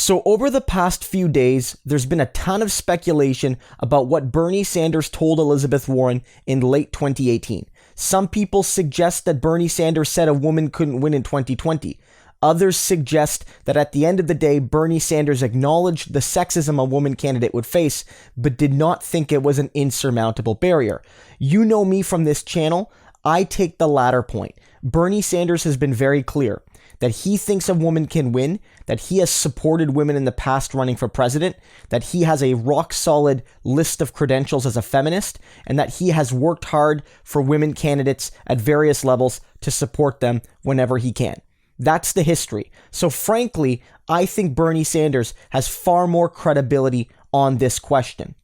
So over the past few days, there's been a ton of speculation about what Bernie Sanders told Elizabeth Warren in late 2018. Some people suggest that Bernie Sanders said a woman couldn't win in 2020. Others suggest that at the end of the day, Bernie Sanders acknowledged the sexism a woman candidate would face, but did not think it was an insurmountable barrier. You know me from this channel. I take the latter point. Bernie Sanders has been very clear that he thinks a woman can win, that he has supported women in the past running for president, that he has a rock-solid list of credentials as a feminist, and that he has worked hard for women candidates at various levels to support them whenever he can. That's the history. So frankly, I think Bernie Sanders has far more credibility on this question.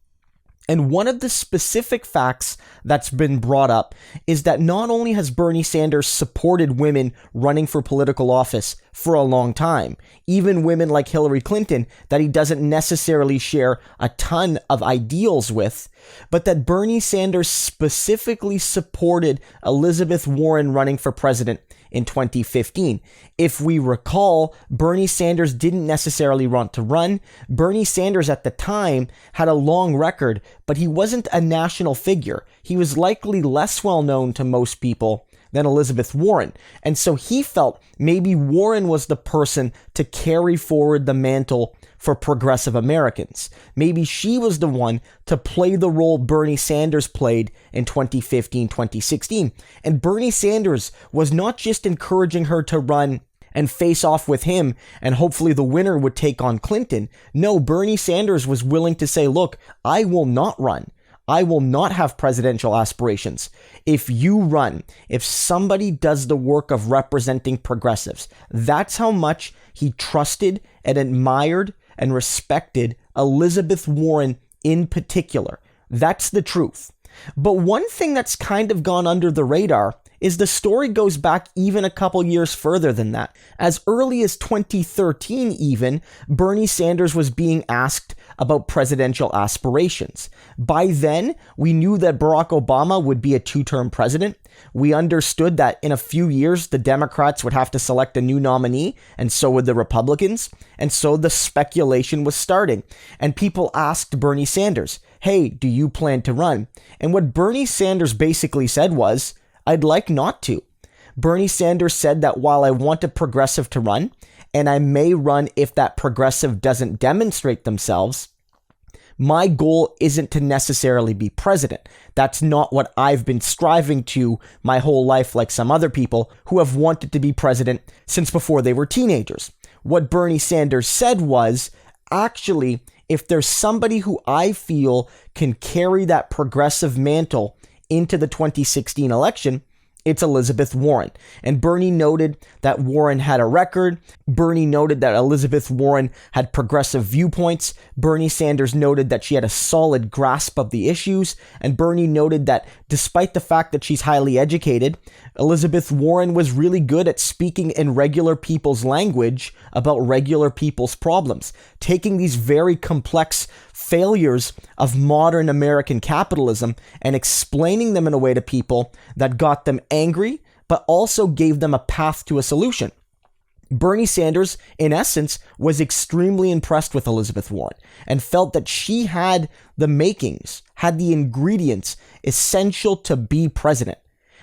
And one of the specific facts that's been brought up is that not only has Bernie Sanders supported women running for political office for a long time, even women like Hillary Clinton that he doesn't necessarily share a ton of ideals with, but that Bernie Sanders specifically supported Elizabeth Warren running for president in 2015. If we recall, Bernie Sanders didn't necessarily want to run. Bernie Sanders at the time had a long record, but he wasn't a national figure. He was likely less well known to most people than Elizabeth Warren. And so he felt maybe Warren was the person to carry forward the mantle for progressive Americans. Maybe she was the one to play the role Bernie Sanders played in 2015, 2016. And Bernie Sanders was not just encouraging her to run and face off with him, and hopefully the winner would take on Clinton. No, Bernie Sanders was willing to say, look, I will not run. I will not have presidential aspirations. If you run, if somebody does the work of representing progressives, that's how much he trusted and admired and respected Elizabeth Warren in particular. That's the truth. But one thing that's kind of gone under the radar is the story goes back even a couple years further than that. As early as 2013 even, Bernie Sanders was being asked about presidential aspirations. By then, we knew that Barack Obama would be a two-term president. We understood that in a few years, the Democrats would have to select a new nominee, and so would the Republicans. And so the speculation was starting. And people asked Bernie Sanders, hey, do you plan to run? And what Bernie Sanders basically said was, I'd like not to. Bernie Sanders said that while I want a progressive to run, and I may run if that progressive doesn't demonstrate themselves, my goal isn't to necessarily be president. That's not what I've been striving to my whole life, like some other people who have wanted to be president since before they were teenagers. What Bernie Sanders said was, actually, if there's somebody who I feel can carry that progressive mantle into the 2016 election, it's Elizabeth Warren. And Bernie noted that Warren had a record. Bernie noted that Elizabeth Warren had progressive viewpoints. Bernie Sanders noted that she had a solid grasp of the issues. And Bernie noted that despite the fact that she's highly educated, Elizabeth Warren was really good at speaking in regular people's language about regular people's problems, taking these very complex failures of modern American capitalism and explaining them in a way to people that got them angry, but also gave them a path to a solution. Bernie Sanders, in essence, was extremely impressed with Elizabeth Warren and felt that she had the makings, had the ingredients essential to be president.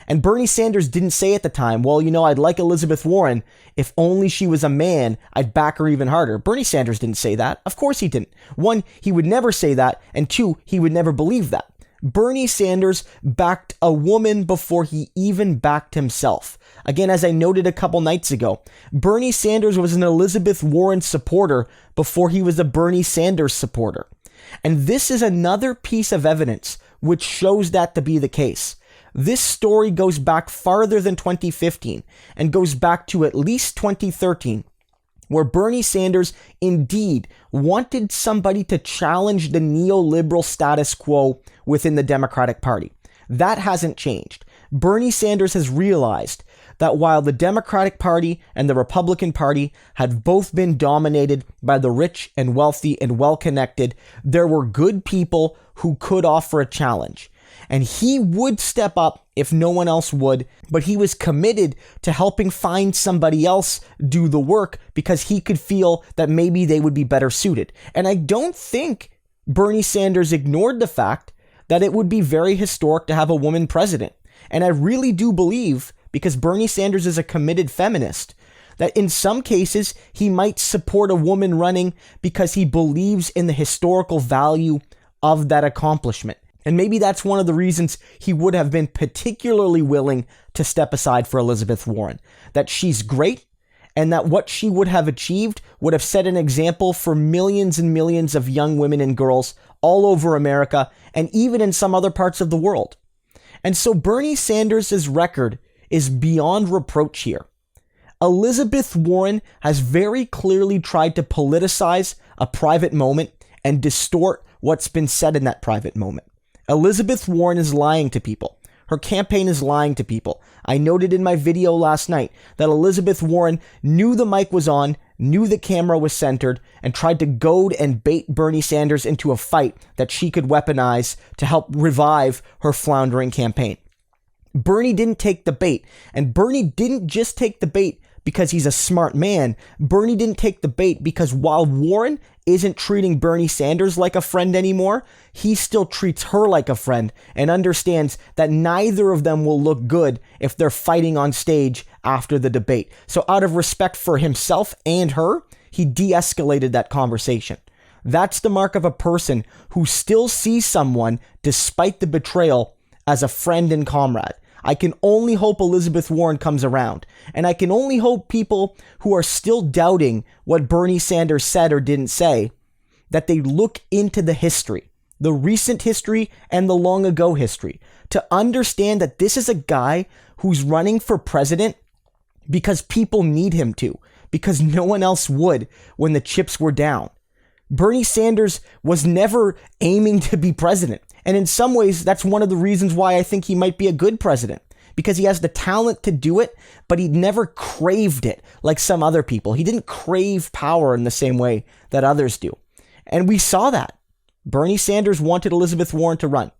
And Bernie Sanders didn't say at the time, well, I'd like Elizabeth Warren. If only she was a man, I'd back her even harder. Bernie Sanders didn't say that. Of course he didn't. One, he would never say that. And two, he would never believe that. Bernie Sanders backed a woman before he even backed himself. Again, as I noted a couple nights ago, Bernie Sanders was an Elizabeth Warren supporter before he was a Bernie Sanders supporter. And this is another piece of evidence which shows that to be the case. This story goes back farther than 2015 and goes back to at least 2013, where Bernie Sanders indeed wanted somebody to challenge the neoliberal status quo within the Democratic Party. That hasn't changed. Bernie Sanders has realized that while the Democratic Party and the Republican Party had both been dominated by the rich and wealthy and well-connected, there were good people who could offer a challenge. and he would step up if no one else would, but he was committed to helping find somebody else do the work because he could feel that maybe they would be better suited. And I don't think Bernie Sanders ignored the fact that it would be very historic to have a woman president. And I really do believe, because Bernie Sanders is a committed feminist, that in some cases he might support a woman running because he believes in the historical value of that accomplishment. And maybe that's one of the reasons he would have been particularly willing to step aside for Elizabeth Warren. That she's great, and that what she would have achieved would have set an example for millions and millions of young women and girls all over America, and even in some other parts of the world. And so Bernie Sanders' record is beyond reproach here. Elizabeth Warren has very clearly tried to politicize a private moment and distort what's been said in that private moment. Elizabeth Warren is lying to people. Her campaign is lying to people. I noted in my video last night that Elizabeth Warren knew the mic was on, knew the camera was centered, and tried to goad and bait Bernie Sanders into a fight that she could weaponize to help revive her floundering campaign. Bernie didn't take the bait, and Bernie didn't just take the bait because he's a smart man. Bernie didn't take the bait because while Warren isn't treating Bernie Sanders like a friend anymore, he still treats her like a friend and understands that neither of them will look good if they're fighting on stage after the debate. So out of respect for himself and her, he de-escalated that conversation. That's the mark of a person who still sees someone, despite the betrayal, as a friend and comrade. I can only hope Elizabeth Warren comes around. And I can only hope people who are still doubting what Bernie Sanders said or didn't say, that they look into the history, the recent history and the long ago history, to understand that this is a guy who's running for president because people need him to, because no one else would when the chips were down. Bernie Sanders was never aiming to be president. And in some ways, that's one of the reasons why I think he might be a good president, because he has the talent to do it, but he never craved it like some other people. He didn't crave power in the same way that others do. And we saw that. Bernie Sanders wanted Elizabeth Warren to run.